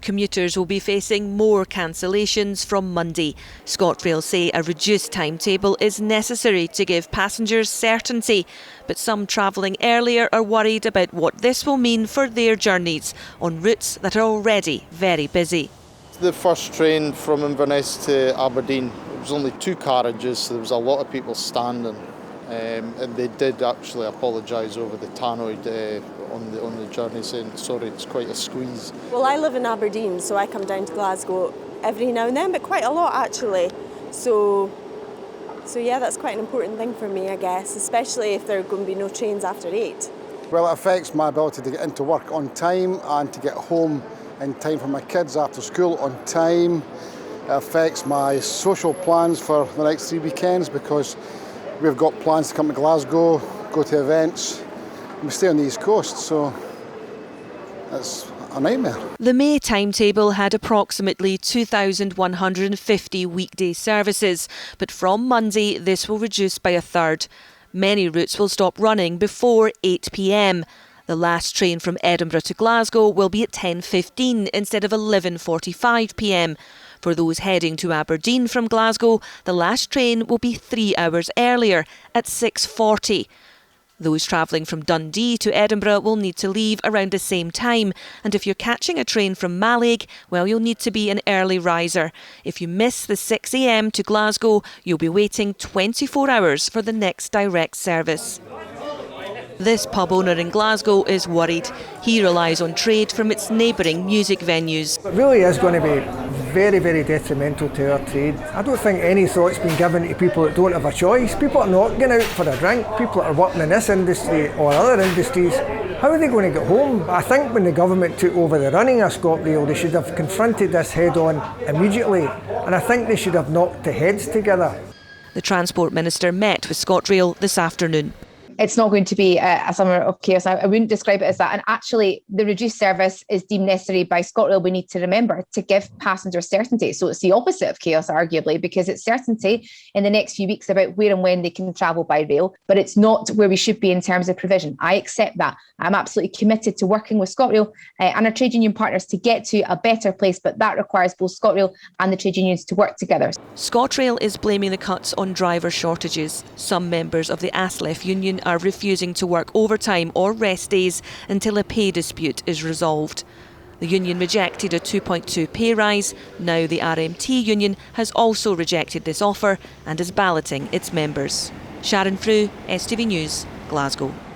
commuters will be facing more cancellations from Monday. ScotRail's say a reduced timetable is necessary to give passengers certainty, but some travelling earlier are worried about what this will mean for their journeys on routes that are already very busy. The first train from Inverness to Aberdeen, it was only 2 carriages, so there was a lot of people standing. And they did actually apologise over the tannoy on the journey, saying sorry, it's quite a squeeze. Well, I live in Aberdeen, so I come down to Glasgow every now and then, but quite a lot actually. So yeah, that's quite an important thing for me, I guess, especially if there are going to be no trains after 8. Well, it affects my ability to get into work on time and to get home in time for my kids after school on time. It affects my social plans for the next 3 weekends because we've got plans to come to Glasgow, go to events, and we stay on the East Coast, so it's a nightmare. The May timetable had approximately 2,150 weekday services, but from Monday this will reduce by a third. Many routes will stop running before 8 p.m. The last train from Edinburgh to Glasgow will be at 10:15 instead of 11:45 p.m. For those heading to Aberdeen from Glasgow, the last train will be 3 hours earlier at 6:40. Those travelling from Dundee to Edinburgh will need to leave around the same time, and if you're catching a train from Mallaig, well, you'll need to be an early riser. If you miss the 6 a.m. to Glasgow, you'll be waiting 24 hours for the next direct service. This pub owner in Glasgow is worried. He relies on trade from its neighbouring music venues. It really is going to be very, very detrimental to our trade. I don't think any thought's been given to people that don't have a choice. People are not going out for a drink. People that are working in this industry or other industries, how are they going to get home? I think when the government took over the running of ScotRail, they should have confronted this head on immediately, and I think they should have knocked the heads together. The Transport Minister met with ScotRail this afternoon. It's not going to be a summer of chaos. I wouldn't describe it as that. And actually, the reduced service is deemed necessary by ScotRail, we need to remember, to give passengers certainty. So it's the opposite of chaos, arguably, because it's certainty in the next few weeks about where and when they can travel by rail. But it's not where we should be in terms of provision. I accept that. I'm absolutely committed to working with ScotRail and our trade union partners to get to a better place. But that requires both ScotRail and the trade unions to work together. ScotRail is blaming the cuts on driver shortages. Some members of the ASLEF union are refusing to work overtime or rest days until a pay dispute is resolved. The union rejected a 2.2 pay rise. Now the RMT union has also rejected this offer and is balloting its members. Sharon Frew, STV News, Glasgow.